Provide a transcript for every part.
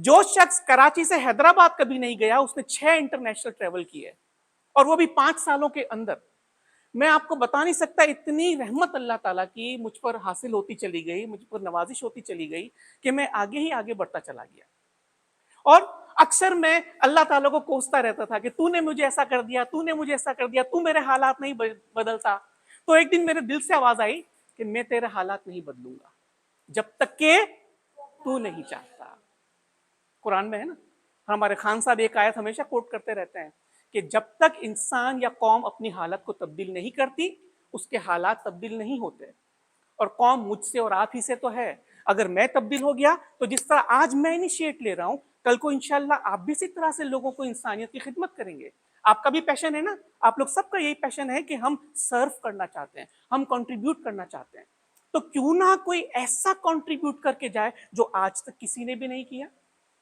जो शख्स कराची से हैदराबाद कभी नहीं गया उसने 6 इंटरनेशनल ट्रेवल किए, और वो भी 5 सालों के अंदर। मैं आपको बता नहीं सकता, इतनी रहमत अल्लाह ताला की मुझ पर हासिल होती चली गई, मुझ पर नवाजिश होती चली गई कि मैं आगे ही आगे बढ़ता चला गया। और अक्सर मैं अल्लाह ताला को कोसता रहता था कि तूने मुझे ऐसा कर दिया, तूने मुझे ऐसा कर दिया, तू मेरे हालात नहीं बदलता। तो एक दिन मेरे दिल से आवाज आई कि मैं तेरे हालात नहीं बदलूंगा जब तक के तू नहीं चाहता। कुरान में है ना, हमारे खान साहब एक आयत हमेशा कोट करते रहते हैं कि जब तक इंसान या कौम अपनी हालत को तब्दील नहीं करती, उसके हालात तब्दील नहीं होते। और कौम मुझसे और आप ही से तो है। अगर मैं तब्दील हो गया तो जिस तरह आज मैं इनिशिएट ले रहा हूं, कल को इंशाल्लाह आप भी इसी तरह से लोगों को इंसानियत की खिदमत करेंगे। आपका भी पैशन है ना, आप लोग सबका यही पैशन है कि हम सर्व करना चाहते हैं, हम कंट्रीब्यूट करना चाहते हैं। तो क्यों ना कोई ऐसा कंट्रीब्यूट करके जाए जो आज तक किसी ने भी नहीं किया।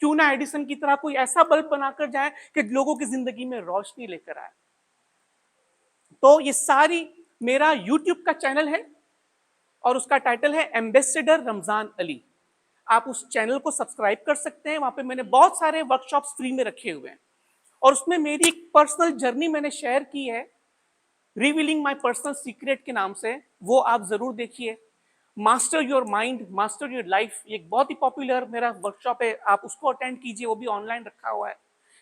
क्यों ना एडिसन की तरह कोई ऐसा बल्ब बनाकर जाए कि लोगों की जिंदगी में रोशनी लेकर आए। तो ये सारी मेरा यूट्यूब का चैनल है और उसका टाइटल है एम्बेसडर रमजान अली। आप उस चैनल को सब्सक्राइब कर सकते हैं। वहां पे मैंने बहुत सारे वर्कशॉप्स फ्री में रखे हुए हैं, और उसमें मेरी एक पर्सनल जर्नी मैंने शेयर की है, रिवीलिंग माय पर्सनल सीक्रेट के नाम से। वो आप जरूर देखिए। Master your mind, master your life, ये एक बहुत ही पॉपुलर मेरा वर्कशॉप है, आप उसको अटेंड कीजिए, वो भी ऑनलाइन रखा हुआ है।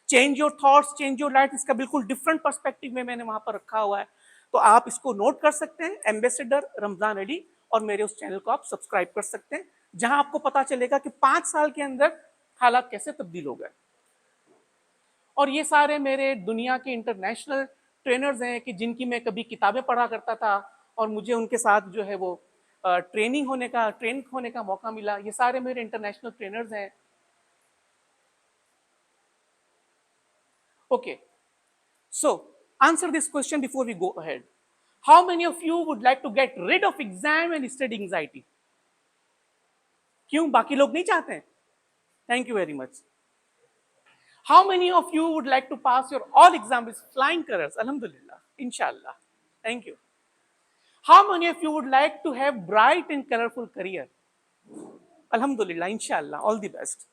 Change your thoughts change your life, इसका बिल्कुल डिफरेंट पर्सपेक्टिव में मैंने वहां पर रखा हुआ है। तो आप इसको नोट कर सकते हैं, एम्बेसडर रमजान अली, और मेरे उस चैनल को आप सब्सक्राइब कर सकते हैं, जहां आपको पता चलेगा कि 5 साल के अंदर हालात कैसे तब्दील हो गए। और ये सारे मेरे दुनिया के इंटरनेशनल ट्रेनर्स हैं कि जिनकी मैं कभी किताबें पढ़ा करता था, और मुझे उनके साथ जो है वो ट्रेन होने का मौका मिला। ये सारे मेरे इंटरनेशनल ट्रेनर्स हैं। Okay, so answer this question before we go ahead. How many of you would like to get rid of exam and study anxiety? क्यों, बाकी लोग नहीं चाहते हैं? Thank you very much. How many of you would like to pass your all exams with flying colors? Alhamdulillah, inshallah. Thank you. How many of you would like to have bright and colorful career? Alhamdulillah, inshallah, all the best.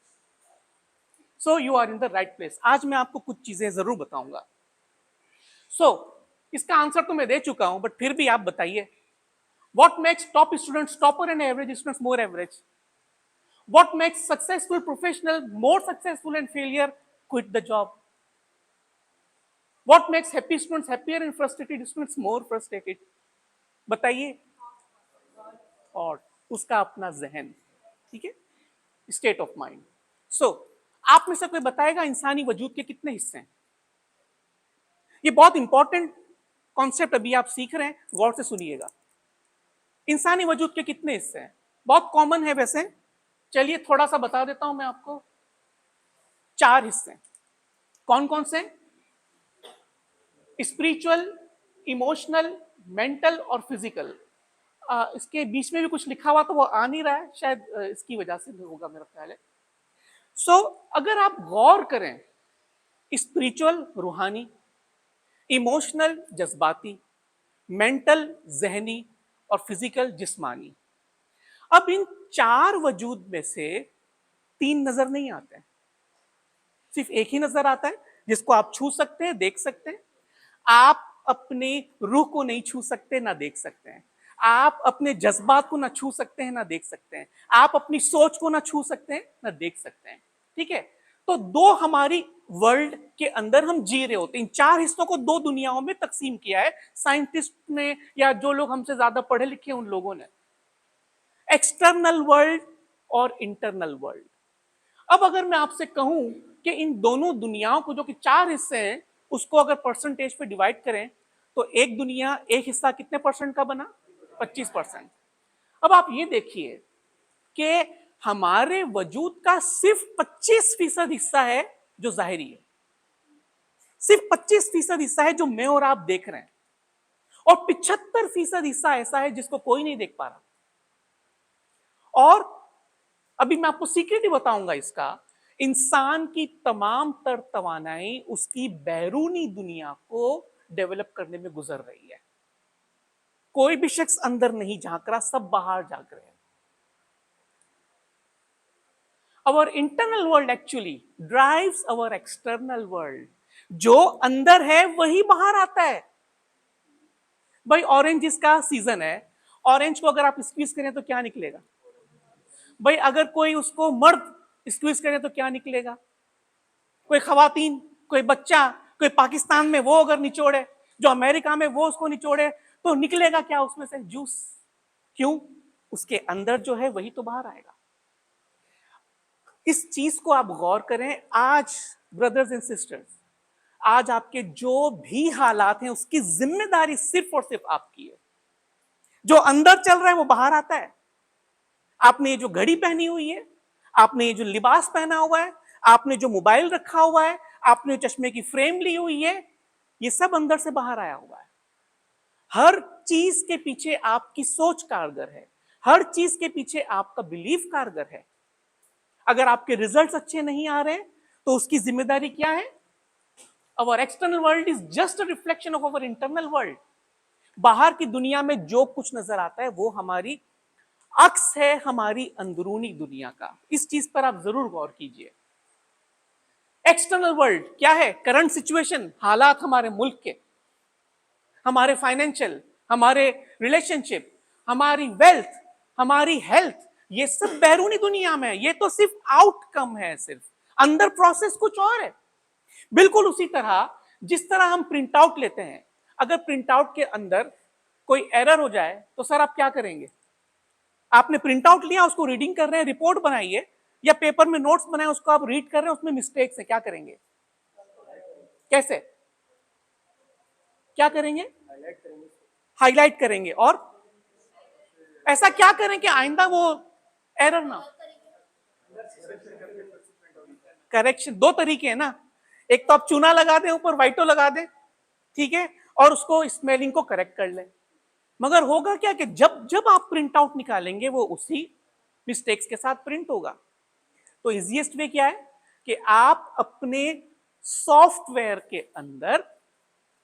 So you are in the right place. आज मैं आपको कुछ चीजें जरूर बताऊंगा। So इसका answer तो मैं दे चुका हूं, बट फिर भी आप बताइए, what makes top students topper and average students more average? What makes successful professional more successful and failure quit the job? What makes happy students happier and frustrated students more frustrated? बताइए। और उसका अपना जहन, ठीक है, state of mind. सो आप में से कोई बताएगा इंसानी वजूद के कितने हिस्से हैं? ये बहुत इंपॉर्टेंट कॉन्सेप्ट अभी आप सीख रहे हैं, गौर से सुनिएगा। इंसानी वजूद के कितने हिस्से हैं? बहुत कॉमन है वैसे, चलिए थोड़ा सा बता देता हूं मैं आपको। 4 हिस्से। कौन कौन से? स्पिरिचुअल, इमोशनल, मेंटल और फिजिकल। इसके बीच में भी कुछ लिखा हुआ तो वो आ नहीं रहा है, शायद इसकी वजह से होगा मेरा ख्याल है। सो अगर आप गौर करें, स्पिरिचुअल रूहानी, इमोशनल जज्बाती, मेंटल जहनी, और फिजिकल जिस्मानी। अब इन 4 वजूद में से 3 नजर नहीं आते हैं, सिर्फ एक ही नजर आता है जिसको आप छू सकते हैं, देख सकते हैं। आप अपने रूह को नहीं छू सकते, ना देख सकते हैं। आप अपने जज्बात को ना छू सकते हैं, ना देख सकते हैं। आप अपनी सोच को ना छू सकते हैं, ना देख सकते हैं। ठीक है, तो 2 हमारी वर्ल्ड के अंदर हम जी रहे होते हैं। इन 4 हिस्सों को 2 दुनियाओं में तकसीम किया है साइंटिस्ट ने, या जो लोग हमसे ज्यादा पढ़े लिखे उन लोगों ने, एक्सटर्नल वर्ल्ड और इंटरनल वर्ल्ड। अब अगर मैं आपसे कहूं कि इन दोनों दुनियाओं को, जो कि 4 हिस्से हैं, उसको अगर परसेंटेज पे डिवाइड करें तो एक दुनिया, एक हिस्सा कितने परसेंट का बना? 25%। अब आप ये देखिए कि हमारे वजूद का सिर्फ 25% हिस्सा है जो जाहिरी है, सिर्फ 25% हिस्सा है जो मैं और आप देख रहे हैं, और 75% हिस्सा ऐसा है जिसको कोई नहीं देख पा रहा। और अभी मैं आपको सीक्रेट ही बताऊंगा इसका, इंसान की तमाम तर तवानाई उसकी बैरूनी दुनिया को डेवलप करने में गुजर रही है। कोई भी शख्स अंदर नहीं झांक रहा, सब बाहर झांक रहे हैं। Our internal world actually drives our external world. जो अंदर है वही बाहर आता है। भाई ऑरेंज का सीजन है, ऑरेंज को अगर आप स्क्वीज करें तो क्या निकलेगा? भाई अगर कोई उसको मर्द स्क्वीज करे तो क्या निकलेगा? कोई खवातीन, कोई बच्चा, कोई पाकिस्तान में वो अगर निचोड़े, जो अमेरिका में वो उसको निचोड़े, तो निकलेगा क्या उसमें से? जूस। क्यों? उसके अंदर जो है वही तो बाहर आएगा। इस चीज को आप गौर करें। आज ब्रदर्स एंड सिस्टर्स, आज आपके जो भी हालात हैं उसकी जिम्मेदारी सिर्फ और सिर्फ आपकी है। जो अंदर चल रहा है वो बाहर आता है। आपने ये जो घड़ी पहनी हुई है, आपने ये जो लिबास पहना हुआ है, आपने जो मोबाइल रखा हुआ है, आपने चश्मे की फ्रेम ली हुई है, ये सब अंदर से बाहर आया हुआ है। हर चीज के पीछे आपकी सोच कारगर है, हर चीज के पीछे आपका बिलीफ कारगर है। अगर आपके रिजल्ट्स अच्छे नहीं आ रहे तो उसकी जिम्मेदारी क्या है? Our external world is just a reflection of our internal world. बाहर की दुनिया में जो कुछ नजर आता है वो हमारी अक्स है हमारी अंदरूनी दुनिया का। इस चीज पर आप जरूर गौर कीजिए। एक्सटर्नल वर्ल्ड क्या है? करंट सिचुएशन, हालात हमारे मुल्क के, हमारे फाइनेंशियल, हमारे रिलेशनशिप, हमारी वेल्थ, हमारी हेल्थ, ये सब बैरूनी दुनिया में है। ये तो सिर्फ आउटकम है, सिर्फ अंदर प्रोसेस कुछ और है। बिल्कुल उसी तरह जिस तरह हम प्रिंट आउट लेते हैं, अगर प्रिंट आउट के अंदर कोई एरर हो जाए तो सर आप क्या करेंगे? आपने प्रिंट आउट लिया, उसको रीडिंग कर रहे हैं, रिपोर्ट बनाइए या पेपर में नोट्स बनाए, उसको आप रीड कर रहे हैं, उसमें मिस्टेक्स है, क्या करेंगे? कैसे? क्या करेंगे? हाईलाइट करेंगे। और ऐसा क्या करें कि आइंदा वो एरर ना? करेक्शन दो तरीके हैं ना, एक तो आप चूना लगा दें, ऊपर व्हाइटो लगा दें, ठीक है, और उसको स्मेलिंग को करेक्ट कर लें। मगर होगा क्या कि जब जब आप प्रिंट आउट निकालेंगे वो उसी मिस्टेक्स के साथ प्रिंट होगा। तो इजीएस्ट वे क्या है कि आप अपने सॉफ्टवेयर के अंदर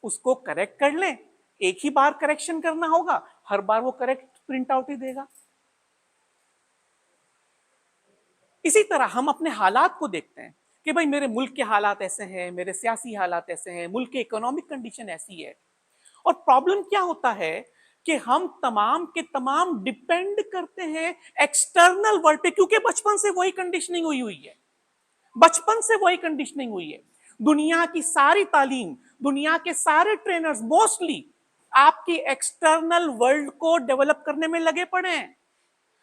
उसको करेक्ट कर लें। एक ही बार करेक्शन करना होगा, हर बार वो करेक्ट प्रिंट आउट ही देगा। इसी तरह हम अपने हालात को देखते हैं कि भाई मेरे मुल्क के हालात ऐसे हैं, मेरे सियासी हालात ऐसे हैं, मुल्क की इकोनॉमिक कंडीशन ऐसी है। और प्रॉब्लम क्या होता है कि हम तमाम के तमाम डिपेंड करते हैं एक्सटर्नल वर्ल्ड पे, क्योंकि बचपन से वही कंडीशनिंग हुई हुई है। बचपन से वही कंडीशनिंग हुई है। दुनिया की सारी तालीम, दुनिया के सारे ट्रेनर्स मोस्टली आपकी एक्सटर्नल वर्ल्ड को डेवलप करने में लगे पड़े हैं।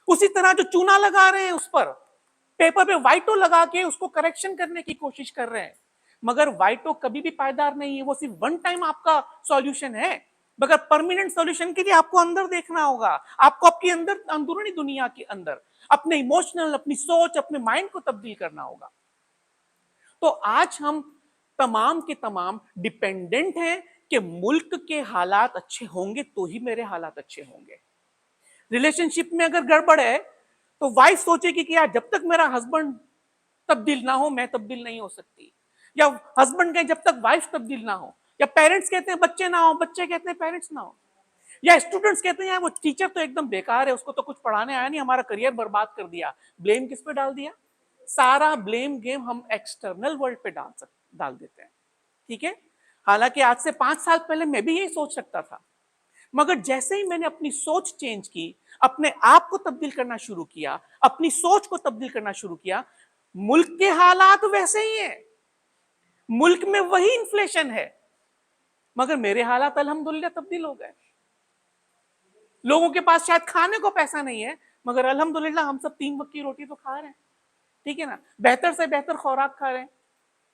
उसी तरह जो चूना लगा रहे हैं उस पर पेपर पे व्हाइटो लगा के उसको करेक्शन करने की कोशिश कर रहे हैं, मगर व्हाइटो कभी भी पायदार नहीं है। वो सिर्फ वन टाइम आपका सॉल्यूशन है, मगर परमानेंट सॉल्यूशन के लिए आपको अंदर देखना होगा। आपको आपकी अंदर अंदरूनी दुनिया के अंदर अपने इमोशनल, अपनी सोच, अपने माइंड को तब्दील करना होगा। तो आज हम तमाम के तमाम डिपेंडेंट हैं कि मुल्क के हालात अच्छे होंगे तो ही मेरे हालात अच्छे होंगे। रिलेशनशिप में अगर गड़बड़ है तो वाइफ सोचेगी कि यार जब तक मेरा हस्बैंड तब्दील ना हो मैं तब्दील नहीं हो सकती, या हस्बैंड कहे जब तक वाइफ तब्दील ना हो, या पेरेंट्स कहते हैं बच्चे ना हो, बच्चे कहते हैं पेरेंट्स ना हो, या स्टूडेंट्स कहते हैं यार वो टीचर तो एकदम बेकार है, उसको तो कुछ पढ़ाने आया नहीं, हमारा करियर बर्बाद कर दिया। ब्लेम किस पे डाल दिया? सारा ब्लेम गेम हम एक्सटर्नल वर्ल्ड पे डाल देते हैं। ठीक है, हालांकि आज से 5 साल पहले मैं भी यही सोच सकता था, मगर जैसे ही मैंने अपनी सोच चेंज की, अपने आप को तब्दील करना शुरू किया, अपनी सोच को तब्दील करना शुरू किया, मुल्क के हालात वैसे ही हैं, मुल्क में वही इन्फ्लेशन है, मगर मेरे हालात अल्हम्दुलिल्लाह तब्दील हो गए। लोगों के पास शायद खाने को पैसा नहीं है, मगर अल्हम्दुलिल्लाह हम सब 3 वक्त की रोटी तो खा रहे हैं, ठीक है ना, बेहतर से बेहतर खुराक खा रहे हैं,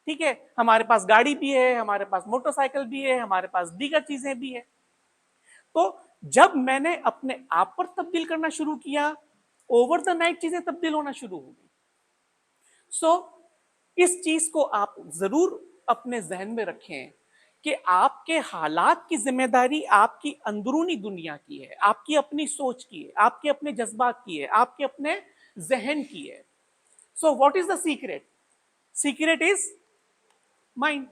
ठीक है, हमारे पास गाड़ी भी है, हमारे पास मोटरसाइकिल भी है, हमारे पास दीगर चीजें भी है। तो जब मैंने अपने आप पर तब्दील करना शुरू किया, ओवर द नाइट चीजें तब्दील होना शुरू हो गई। सो इस चीज को आप जरूर अपने जहन में रखें कि आपके हालात की जिम्मेदारी आपकी अंदरूनी दुनिया की है, आपकी अपनी सोच की है, आपके अपने जज्बात की है, आपके अपने जहन की है। So what is the secret? Secret is mind.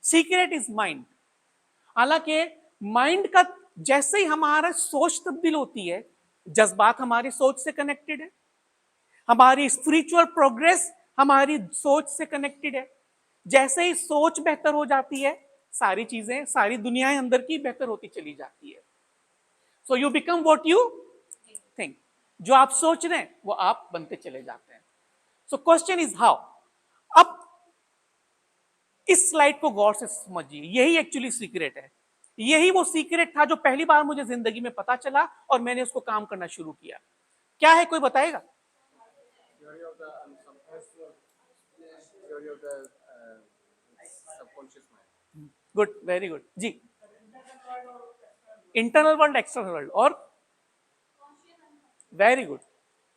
Secret is mind. हालांकि माइंड का जैसे ही हमारा सोच तब्दील होती है, जज्बात हमारी सोच से कनेक्टेड है, हमारी स्पिरिचुअल प्रोग्रेस हमारी सोच से कनेक्टेड है। जैसे ही सोच बेहतर हो जाती है, सारी चीजें, सारी दुनियाएं अंदर की बेहतर होती चली जाती है। So you become what you think. जो आप सोच रहे हैं वो आप बनते चले जाते हैं। So question is how. अब इस स्लाइड को गौर से समझिए, यही एक्चुअली सीक्रेट है। यही वो सीक्रेट था जो पहली बार मुझे जिंदगी में पता चला और मैंने उसको काम करना शुरू किया। क्या है, कोई बताएगा? Theory of the theory of the subconscious mind. गुड, वेरी गुड जी। इंटरनल वर्ल्ड, एक्सटर्नल वर्ल्ड, और वेरी गुड,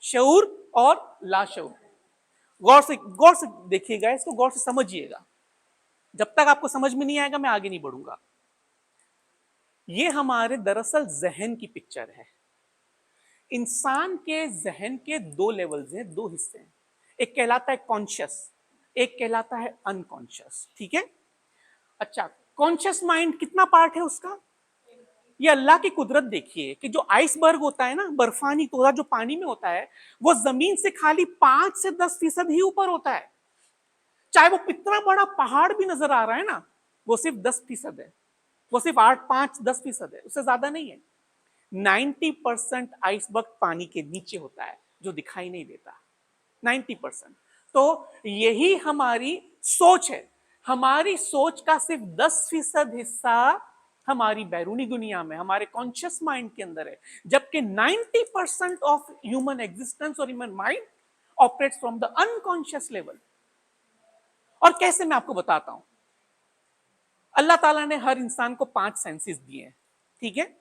शऊर और लाशऊर। गौर से देखिएगा, इसको गौर से समझिएगा। जब तक आपको समझ में नहीं आएगा मैं आगे नहीं बढ़ूंगा। ये हमारे दरअसल जहन की पिक्चर है। इंसान के जहन के दो लेवल्स हैं, दो हिस्से हैं। एक कहलाता है कॉन्शियस, एक कहलाता है अनकॉन्शियस। ठीक है? अच्छा, कॉन्शियस माइंड कितना पार्ट है उसका? ये अल्लाह की कुदरत देखिए कि जो आइसबर्ग होता है ना, बर्फानी तोड़ा जो पानी में होता है, वो जमीन से खाली 5 से 10% ही ऊपर होता है। चाहे वो कितना बड़ा पहाड़ भी नजर आ रहा है ना, वो सिर्फ 10% है, वो सिर्फ 8, 5, 10% है, उससे ज्यादा नहीं है। 90% आइसबर्ग पानी के नीचे होता है जो दिखाई नहीं देता, 90%। तो यही हमारी सोच है। हमारी सोच का सिर्फ 10% हिस्सा हमारी बैरूनी दुनिया में, हमारे कॉन्शियस माइंड के अंदर है, जबकि 90% ऑफ ह्यूमन एग्जिस्टेंस और human mind operates from the unconscious level. और कैसे, मैं आपको बताता हूं। अल्लाह ताला ने हर इंसान को 5 सेंसेस दिए हैं। ठीक है?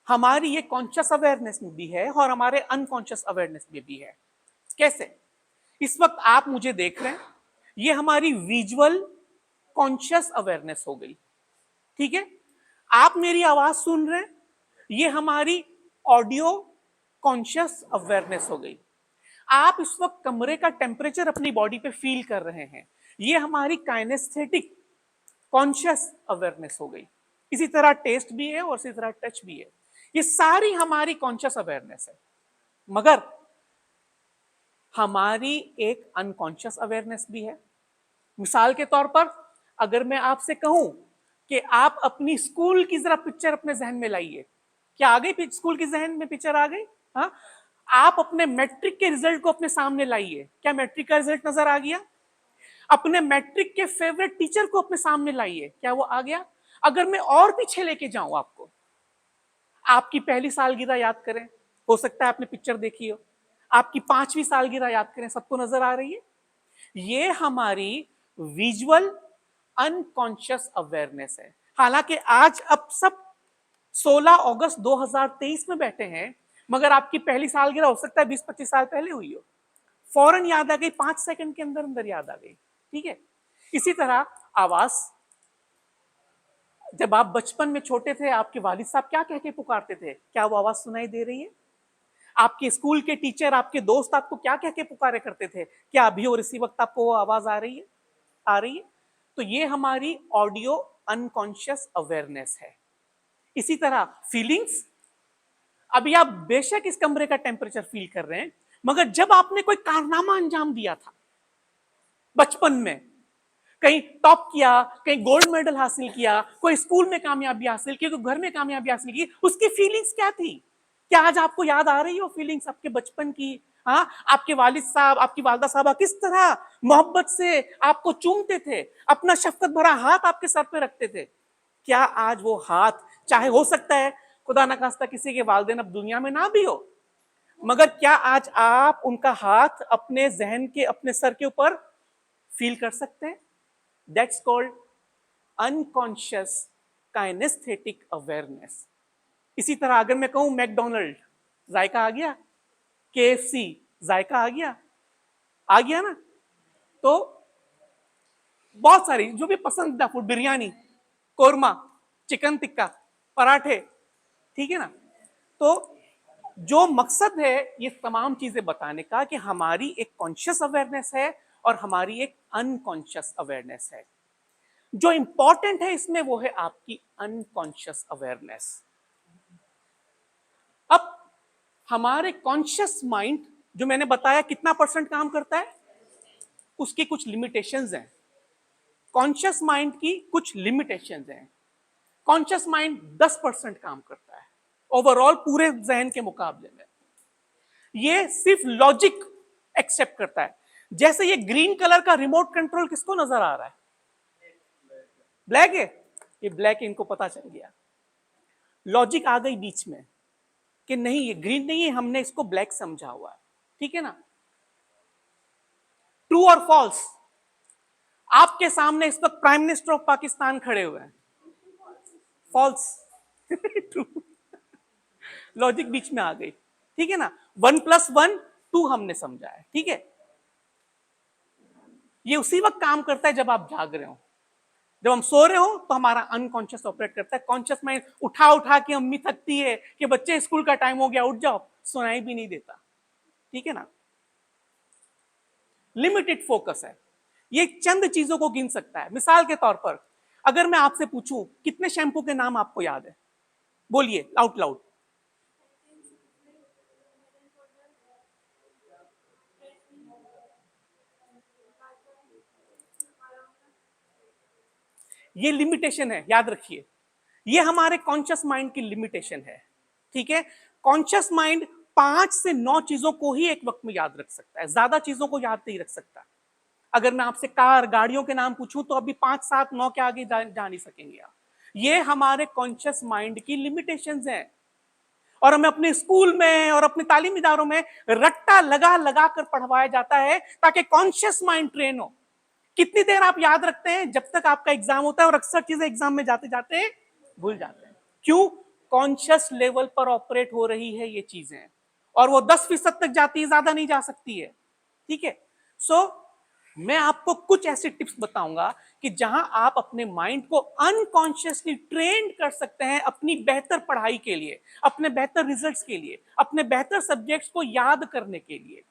हमारी ये कॉन्शियस अवेयरनेस में भी है और हमारे अनकॉन्शियस अवेयरनेस में भी है। कैसे? इस वक्त आप मुझे देख रहे हैं, ये हमारी विजुअल कॉन्शियस अवेयरनेस हो गई। ठीक है? आप मेरी आवाज सुन रहे हैं, ये हमारी ऑडियो कॉन्शियस अवेयरनेस हो गई। आप इस वक्त कमरे का टेम्परेचर अपनी बॉडी पे फील कर रहे हैं, ये हमारी काइनेस्थेटिक कॉन्शियस अवेयरनेस हो गई। इसी तरह टेस्ट भी है और इसी तरह टच भी है। ये सारी हमारी कॉन्शियस अवेयरनेस है। मगर हमारी एक अनकॉन्शियस अवेयरनेस भी है। मिसाल के तौर पर अगर मैं आपसे कहूं कि आप अपनी स्कूल की जरा पिक्चर अपने जहन में लाइए, क्या आ गई? स्कूल की जहन में पिक्चर आ गई? हाँ। आप अपने मैट्रिक के रिजल्ट को अपने सामने लाइए, क्या मैट्रिक का रिजल्ट नजर आ गया? अपने मैट्रिक के फेवरेट टीचर को अपने सामने लाइए, क्या वो आ गया? अगर मैं और पीछे लेके जाऊं आपको, आपकी पहली सालगिरह याद करें, हो सकता है आपने पिक्चर देखी हो। आपकी 5वीं सालगिरह याद करें, सबको नजर आ रही है? ये हमारी विजुअल अनकॉन्शियस अवेयरनेस है। हालांकि आज अब सब 16 अगस्त 2023 में बैठे हैं, मगर आपकी पहली सालगिरह हो सकता है 20-25 साल पहले हुई हो। फौरन याद आ गई, 5 सेकंड के अंदर अंदर याद आ गई। ठीक है? इसी तरह आवाज, जब आप बचपन में छोटे थे, आपके वालिद साहब क्या कह के पुकारते थे, क्या वो आवाज सुनाई दे रही है? आपके स्कूल के टीचर, आपके दोस्त आपको क्या कह के पुकारे करते थे, क्या अभी और इसी वक्त आपको वो आवाज आ रही है? आ रही है? तो ये हमारी ऑडियो अनकॉन्शियस अवेयरनेस है। इसी तरह फीलिंग्स, अभी आप बेशक इस कमरे का टेम्परेचर फील कर रहे हैं, मगर जब आपने कोई कारनामा अंजाम दिया था बचपन में, कहीं टॉप किया, कहीं गोल्ड मेडल हासिल किया, कोई स्कूल में कामयाबी हासिल की, कोई घर में कामयाबी हासिल की, उसकी फीलिंग्स क्या थी? क्या आज आपको याद आ रही हो फीलिंग्स आपके बचपन की? हाँ, आपके वालिद साहब, आपकी वालदा साहबा किस तरह मोहब्बत से आपको चूमते थे, अपना शफकत भरा हाथ आपके सर पे रखते थे। क्या आज वो हाथ, चाहे हो सकता है खुदा न खास्ता किसी के वालिदैन अब दुनिया में ना भी हो, मगर क्या आज आप उनका हाथ अपने जहन के, अपने सर के ऊपर फील कर सकते हैं? That's called unconscious kinesthetic awareness. इसी तरह अगर मैं कहूं मैकडोनल्ड, जायका आ गया? KFC, जायका आ गया? आ गया ना? तो बहुत सारी जो भी पसंदीदा फूड, बिरयानी, कोरमा, चिकन टिक्का, पराठे, ठीक है ना? तो जो मकसद है ये तमाम चीजें बताने का कि हमारी एक कॉन्शियस अवेयरनेस है और हमारी एक अनकॉन्शियस अवेयरनेस है। जो इंपॉर्टेंट है इसमें वो है आपकी अनकॉन्शियस अवेयरनेस। अब हमारे कॉन्शियस माइंड जो मैंने बताया कितना परसेंट काम करता है, उसकी कुछ लिमिटेशंस हैं। कॉन्शियस माइंड की कुछ लिमिटेशंस हैं। कॉन्शियस माइंड 10% काम करता है ओवरऑल पूरे जहन के मुकाबले में। ये सिर्फ लॉजिक एक्सेप्ट करता है। जैसे ये ग्रीन कलर का रिमोट कंट्रोल किसको नजर आ रहा है? ब्लैक है। ये ब्लैक इनको पता चल गया, लॉजिक आ गई बीच में कि नहीं ये ग्रीन नहीं है, हमने इसको ब्लैक समझा हुआ है। ठीक है ना? ट्रू और फॉल्स? आपके सामने इस वक्त प्राइम मिनिस्टर ऑफ पाकिस्तान खड़े हुए हैं। फॉल्स। ट्रू। लॉजिक बीच में आ गई। ठीक है ना? 1+1 2 हमने समझा है। ठीक है? ये उसी वक्त काम करता है जब आप जाग रहे हो। जब हम सो रहे हो तो हमारा अनकॉन्शियस ऑपरेट करता है। कॉन्शियस माइंड उठा उठा के अम्मी थकती है कि बच्चे स्कूल का टाइम हो गया, उठ जाओ, सुनाई भी नहीं देता। ठीक है ना? लिमिटेड फोकस है। ये चंद चीजों को गिन सकता है। मिसाल के तौर पर अगर मैं आपसे पूछूं कितने शैम्पू के नाम आपको याद है, बोलिए आउट लाउड। ये लिमिटेशन है, याद रखिए। ये हमारे कॉन्शियस माइंड की लिमिटेशन है। ठीक है? कॉन्शियस माइंड 5 से 9 चीजों को ही एक वक्त में याद रख सकता है, ज्यादा चीजों को याद नहीं रख सकता। अगर मैं आपसे कार गाड़ियों के नाम पूछूं तो अभी 5 7 9 के आगे जा नहीं सकेंगे आप। ये हमारे कॉन्शियस माइंड की लिमिटेशंस हैं। और हमें अपने स्कूल में और अपने तालीमी इदारों में रट्टा लगा लगा कर पढ़वाया जाता है ताकि कॉन्शियस माइंड ट्रेन हो। कितनी देर आप याद रखते हैं? जब तक आपका एग्जाम होता है, और अक्सर चीजें एग्जाम में जाते जाते भूल जाते हैं। क्यों? कॉन्शियस लेवल पर ऑपरेट हो रही है ये चीजें, और वो 10% तक जाती है, ज्यादा नहीं जा सकती है। ठीक है? सो मैं आपको कुछ ऐसे टिप्स बताऊंगा कि जहां आप अपने माइंड को अनकॉन्शियसली ट्रेन कर सकते हैं अपनी बेहतर पढ़ाई के लिए, अपने बेहतर रिजल्ट्स के लिए, अपने बेहतर सब्जेक्ट्स को याद करने के लिए।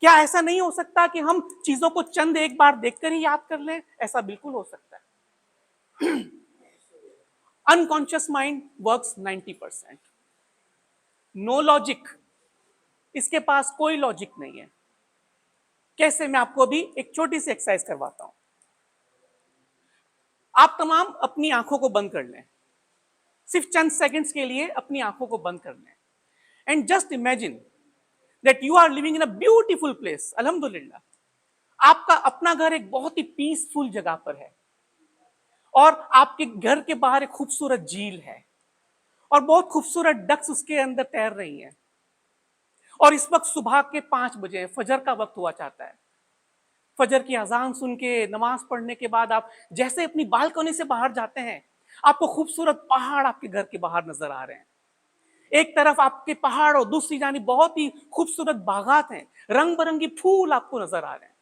क्या ऐसा नहीं हो सकता कि हम चीजों को चंद एक बार देखकर ही याद कर लें? ऐसा बिल्कुल हो सकता है। Unconscious mind works 90%। No logic, इसके पास कोई लॉजिक नहीं है। कैसे? मैं आपको अभी एक छोटी सी एक्सरसाइज करवाता हूं। आप तमाम अपनी आंखों को बंद कर लें, सिर्फ चंद सेकंड्स के लिए अपनी आंखों को बंद कर लें, and just imagine that you are living in a beautiful place. अल्हम्दुलिल्लाह आपका अपना घर एक बहुत ही पीसफुल जगह पर है, और आपके घर के बाहर एक खूबसूरत झील है, और बहुत खूबसूरत डक्स उसके अंदर तैर रही हैं, और इस वक्त सुबह के 5 बजे हैं, फजर का वक्त हुआ चाहता है। फजर की अजान सुन के नमाज पढ़ने के बाद आप जैसे अपनी बालकनी से बाहर जाते हैं, आपको खूबसूरत पहाड़ आपके घर के बाहर नजर आ रहे हैं। एक तरफ आपके पहाड़ और दूसरी जानी बहुत ही खूबसूरत बागात हैं, रंग बिरंगी फूल आपको नजर आ रहे हैं।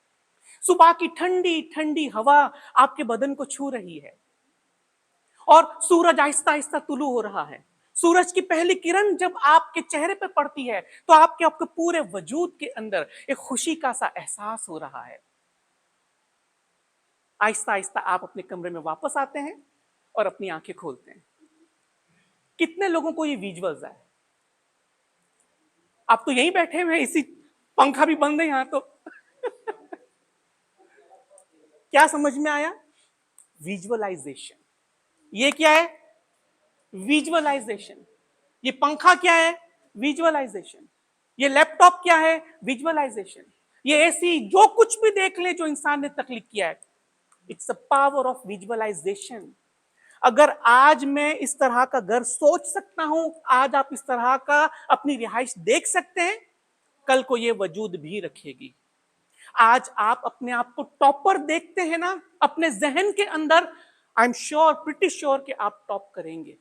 सुबह की ठंडी ठंडी हवा आपके बदन को छू रही है, और सूरज आहिस्ता आहिस्ता तुलू हो रहा है। सूरज की पहली किरण जब आपके चेहरे पे पड़ती है तो आपके पूरे वजूद के अंदर एक खुशी का सा एहसास हो रहा है। आहिस्ता आहिस्ता आप अपने कमरे में वापस आते हैं और अपनी आंखें खोलते हैं। कितने लोगों को ये विजुअल्स है? आप तो यहीं बैठे हुए हैं, इसी पंखा भी बंद है यहां तो। क्या समझ में आया? विजुअलाइजेशन। ये क्या है? विजुअलाइजेशन। ये पंखा क्या है? विजुअलाइजेशन। ये लैपटॉप क्या है? विजुअलाइजेशन। ये एसी, जो कुछ भी देख ले जो इंसान ने तख्लीक किया है, it's a power of visualisation. अगर आज मैं इस तरह का घर सोच सकता हूं, आज आप इस तरह का अपनी रिहाइश देख सकते हैं, कल को ये वजूद भी रखेगी। आज आप अपने आप को टॉपर देखते हैं ना अपने जहन के अंदर, I am sure, pretty sure कि आप टॉप करेंगे।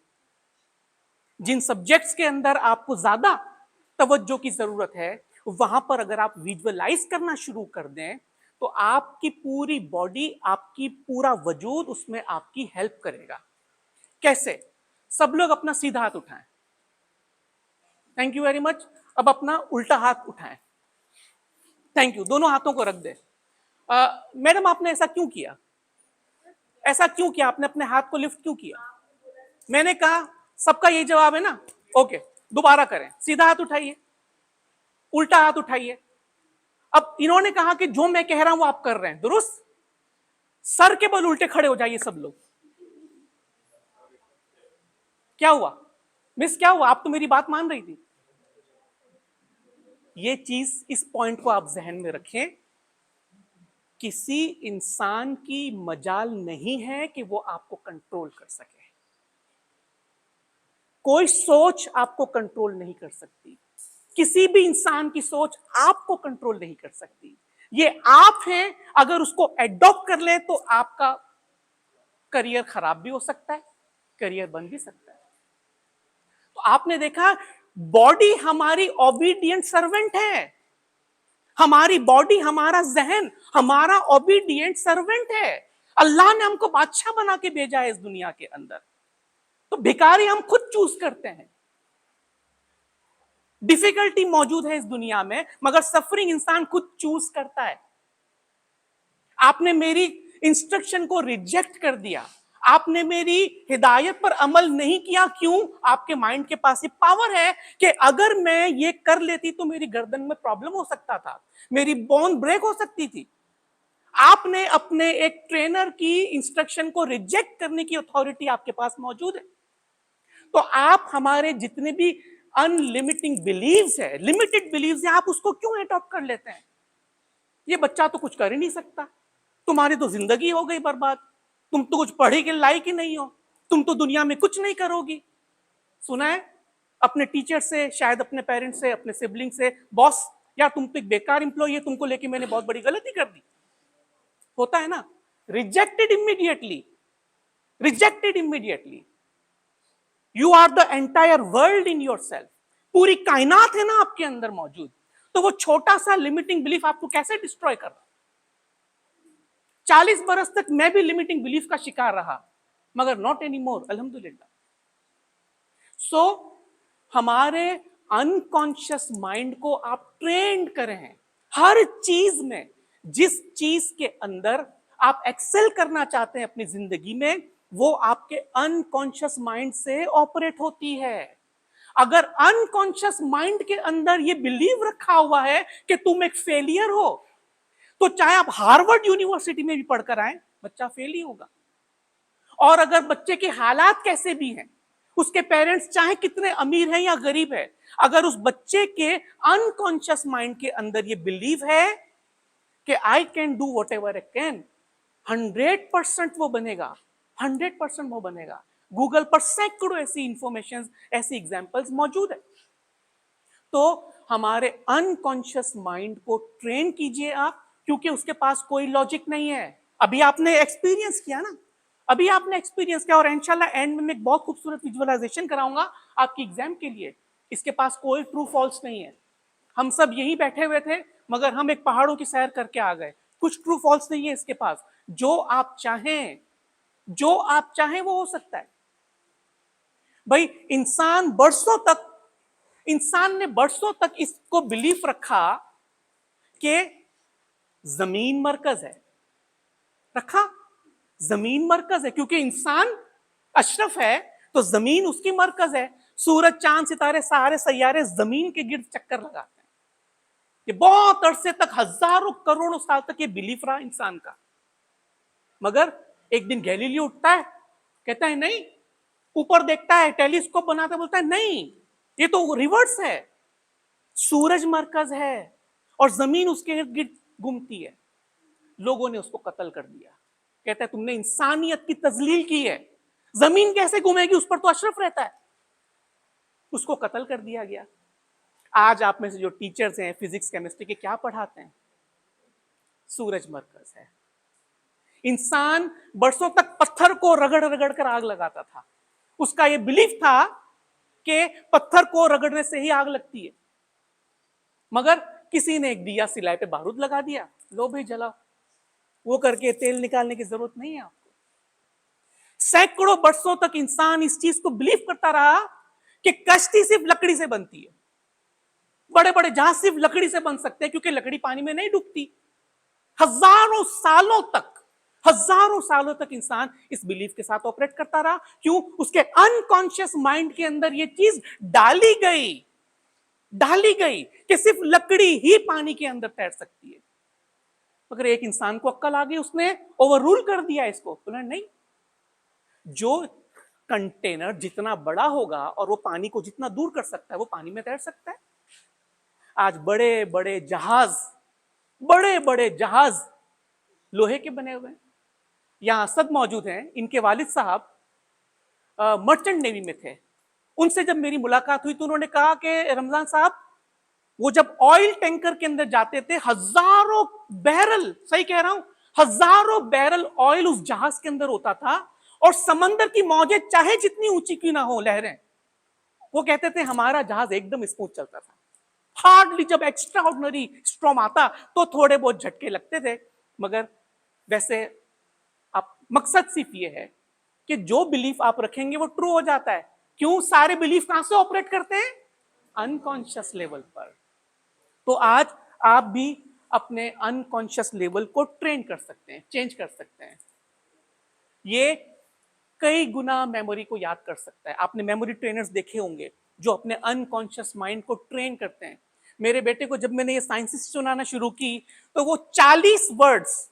जिन सब्जेक्ट्स के अंदर आपको ज्यादा तवज्जो की जरूरत है, वहां पर अगर आप विजुअलाइज करना शुरू कर दें तो आपकी पूरी बॉडी, आपकी पूरा वजूद उसमें आपकी हेल्प करेगा। कैसे? सब लोग अपना सीधा हाथ उठाएं। Thank you very much. अब अपना उल्टा हाथ उठाएं। Thank you. दोनों हाथों को रख दें। मैडम आपने ऐसा क्यों किया? ऐसा क्यों किया? आपने अपने हाथ को लिफ्ट क्यों किया? मैंने कहा सबका यही जवाब है ना? ओके, दोबारा करें। सीधा हाथ उठाइए, उल्टा हाथ उठाइए, अब इन्होंने कहा कि जो मैं कह रहा हूं वो आप कर रहे हैं, दुरुस्त? सर के बल उल्टे खड़े हो जाइए सब लोग। क्या हुआ मिस, क्या हुआ? आप तो मेरी बात मान रही थी। ये चीज, इस पॉइंट को आप जहन में रखें, किसी इंसान की मजाल नहीं है कि वो आपको कंट्रोल कर सके। कोई सोच आपको कंट्रोल नहीं कर सकती, किसी भी इंसान की सोच आपको कंट्रोल नहीं कर सकती। ये आप हैं, अगर उसको एडॉप्ट कर ले तो आपका करियर खराब भी हो सकता है, करियर बन भी सकता है। तो आपने देखा, बॉडी हमारी ओबीडियंट सर्वेंट है, हमारी बॉडी, हमारा जहन हमारा ओबीडियंट सर्वेंट है। अल्लाह ने हमको बादशाह बना के भेजा है इस दुनिया के अंदर, तो भिखारी हम खुद चूज करते हैं। डिफिकल्टी मौजूद है इस दुनिया में, मगर सफरिंग इंसान खुद चूज करता है। आपने मेरी इंस्ट्रक्शन को रिजेक्ट कर दिया, आपने मेरी हिदायत पर अमल नहीं किया, क्यों? आपके माइंड के पास ये पावर है कि अगर मैं ये कर लेती तो मेरी गर्दन में प्रॉब्लम हो सकता था, मेरी बोन ब्रेक हो सकती थी। आपने अपने एक ट्रेनर की इंस्ट्रक्शन को रिजेक्ट करने की अथॉरिटी आपके पास मौजूद है। तो आप हमारे जितने भी अनलिमिटिंग बिलीव्स है, लिमिटेड बिलीव्स है, आप उसको क्यों अडॉप्ट कर लेते हैं? ये बच्चा तो कुछ कर ही नहीं सकता, तुम्हारी तो जिंदगी हो गई बर्बाद, तुम तो कुछ पढ़े के लायक ही नहीं हो, तुम तो दुनिया में कुछ नहीं करोगी। सुना है अपने टीचर से, शायद अपने पेरेंट्स से, अपने सिबलिंग से, बॉस यार तुम तो एक बेकार इंप्लॉय है, तुमको लेके मैंने बहुत बड़ी गलती कर दी। होता है ना? Rejected immediately, rejected immediately. You are the entire world in yourself, पूरी कायनात है ना आपके अंदर मौजूद, तो वो छोटा सा लिमिटिंग बिलीफ आपको कैसे डिस्ट्रॉय कर रहा? 40 बरस तक मैं भी लिमिटिंग बिलीफ का शिकार रहा, मगर नॉट एनी मोर, अल्हम्दुलिल्लाह। सो हमारे अनकॉन्शियस माइंड को आप ट्रेंड करें हर चीज में, जिस चीज के अंदर आप एक्सेल करना चाहते हैं अपनी जिंदगी में, वो आपके अनकॉन्शियस माइंड से ऑपरेट होती है। अगर अनकॉन्शियस माइंड के अंदर ये बिलीव रखा हुआ है कि तुम एक फेलियर हो, तो चाहे आप हार्वर्ड यूनिवर्सिटी में भी पढ़कर आए, बच्चा फेल ही होगा। और अगर बच्चे के हालात कैसे भी हैं, उसके पेरेंट्स चाहे कितने अमीर हैं या गरीब है, अगर उस बच्चे के अनकॉन्शियस माइंड के अंदर ये बिलीव है कि I can do what ever I can, 100% वो बनेगा, 100% वो बनेगा। गूगल पर सैकड़ों ऐसी इंफॉर्मेशन, ऐसी एग्जांपल्स मौजूद है। तो हमारे अनकॉन्शियस माइंड को ट्रेन कीजिए आप, क्योंकि उसके पास कोई लॉजिक नहीं है। अभी आपने एक्सपीरियंस किया ना, अभी आपने एक्सपीरियंस किया, और इंशाल्लाह एंड में एक बहुत खूबसूरत विजुअलाइजेशन कराऊंगा आपकी एग्जाम के लिए। इसके पास कोई ट्रू फॉल्स नहीं है। हम सब यही बैठे हुए थे, मगर हम एक पहाड़ों की सैर करके आ गए। कुछ ट्रू फॉल्स नहीं है इसके पास। जो आप चाहें, जो आप चाहें वो हो सकता है। भाई इंसान ने बरसों तक इसको बिलीफ रखा कि जमीन मरकज है, रखा जमीन मरकज है, क्योंकि इंसान अशरफ है तो जमीन उसकी मरकज है। सूरज, चांद, सितारे, सारे सैयारे जमीन के गिर्द चक्कर लगाते हैं। ये बहुत अरसे तक, हजारों करोड़ों साल तक ये बिलीफ रहा इंसान का। मगर एक दिन गैलीलियो उठता है, कहता है नहीं, ऊपर देखता है, टेलीस्कोप बनाता है, बोलता है नहीं, ये तो रिवर्स है, सूरज मरकज है और जमीन उसके इर्द गिर्द घूमती है। लोगों ने उसको कत्ल कर दिया। कहता है तुमने इंसानियत की तजलील की है, जमीन कैसे घूमेगी, उस पर तो अशरफ रहता है। उसको कत्ल कर दिया गया। आज आप में से जो टीचर्स हैं फिजिक्स केमिस्ट्री के, क्या पढ़ाते हैं? सूरज मरकज है। इंसान बरसों तक पत्थर को रगड़ रगड़ कर आग लगाता था। उसका यह बिलीफ था कि पत्थर को रगड़ने से ही आग लगती है। मगर किसी ने एक दिया सिलाई पे बारूद लगा दिया, लो भाई जलाओ। वो करके तेल निकालने की जरूरत नहीं है आपको। सैकड़ों बरसों तक इंसान इस चीज को बिलीव करता रहा कि कश्ती सिर्फ लकड़ी से बनती है, बड़े बड़े जहाज सिर्फ लकड़ी से बन सकते हैं, क्योंकि लकड़ी पानी में नहीं डूबती। हजारों सालों तक इंसान इस बिलीफ के साथ ऑपरेट करता रहा। क्यों? उसके अनकॉन्शियस माइंड के अंदर यह चीज डाली गई। डाली गई कि सिर्फ लकड़ी ही पानी के अंदर तैर सकती है। मगर एक इंसान को अक्ल आ गई, उसने ओवर रूल कर दिया इसको, बोला नहीं, जो कंटेनर जितना बड़ा होगा और वो पानी को जितना दूर कर सकता है वो पानी में तैर सकता है। आज बड़े बड़े जहाज लोहे के बने हुए हैं। यहां असद मौजूद हैं, इनके वालिद साहब मर्चेंट नेवी में थे। उनसे जब मेरी मुलाकात हुई तो उन्होंने कहा कि रमजान साहब, वो जब ऑयल टैंकर के अंदर जाते थे, हजारों बैरल, सही कह रहा हूं, हजारों बैरल ऑयल उस जहाज के अंदर होता था, और समंदर की मौजें चाहे जितनी ऊंची क्यों ना हो, लहरें, वो कहते थे हमारा जहाज एकदम स्मूथ चलता था। हार्डली जब एक्स्ट्रा ऑर्डिनरी स्ट्रॉम आता तो थोड़े बहुत झटके लगते थे, मगर वैसे आप मकसद सिर्फ ये है कि जो बिलीफ आप रखेंगे वो ट्रू हो जाता है। क्यों? सारे बिलीफ कहां से ऑपरेट करते हैं? अनकॉन्शियस लेवल पर। तो आज आप भी अपने अनकॉन्शियस लेवल को ट्रेन कर सकते हैं, चेंज कर सकते हैं। ये कई गुना मेमोरी को याद कर सकता है। आपने मेमोरी ट्रेनर्स देखे होंगे जो अपने अनकॉन्शियस माइंड को ट्रेन करते हैं। मेरे बेटे को जब मैंने ये साइंसेस सुनाना शुरू की तो वो 40 वर्ड्स,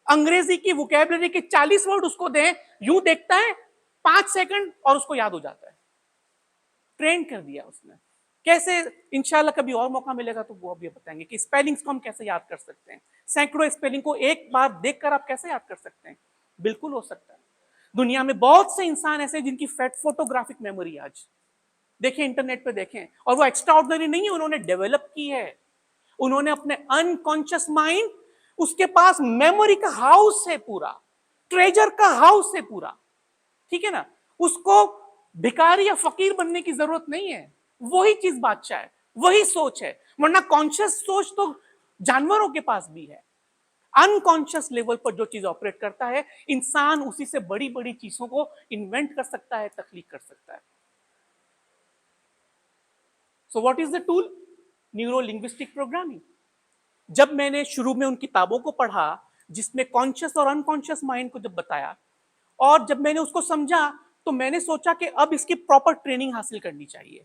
अंग्रेजी की वोकैबुलरी के 40 वर्ड उसको दें, यूं देखता है 5 सेकंड और उसको याद हो जाता है। ट्रेन कर दिया उसने। कैसे? इंशाल्लाह कभी और मौका मिलेगा तो वो भी बताएंगे कि स्पेलिंग्स को हम कैसे याद कर सकते हैं। सैकड़ों स्पेलिंग को एक बार देखकर आप कैसे याद कर सकते हैं? बिल्कुल हो सकता है। दुनिया में बहुत से इंसान ऐसे जिनकी फोटोग्राफिक मेमोरी आज देखें, इंटरनेट पे देखें, और वो एक्स्ट्रा ऑर्डिनरी नहीं है, उन्होंने डेवलप की है। उन्होंने अपने अनकॉन्शियस माइंड, उसके पास मेमोरी का हाउस है, पूरा ट्रेजर का हाउस है पूरा, ठीक है ना। उसको भिखारी या फकीर बनने की जरूरत नहीं है, वही चीज बादशाह है, वही सोच है। वरना कॉन्शियस सोच तो जानवरों के पास भी है। अनकॉन्शियस लेवल पर जो चीज ऑपरेट करता है, इंसान उसी से बड़ी बड़ी चीजों को इन्वेंट कर सकता है, तख्लीक कर सकता है। So what is the tool? Neuro linguistic programming. जब मैंने शुरू में उन किताबों को पढ़ा जिसमें कॉन्शियस और अनकॉन्शियस माइंड को जब बताया, और जब मैंने उसको समझा, तो मैंने सोचा कि अब इसकी प्रॉपर ट्रेनिंग हासिल करनी चाहिए।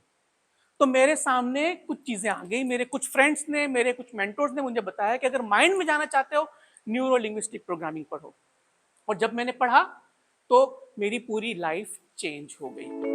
तो मेरे सामने कुछ चीजें आ गई। मेरे कुछ फ्रेंड्स ने, मेरे कुछ मेंटर्स ने मुझे बताया कि अगर माइंड में जाना चाहते हो, न्यूरो लिंग्विस्टिक प्रोग्रामिंग पढ़ो। और जब मैंने पढ़ा तो मेरी पूरी लाइफ चेंज हो गई।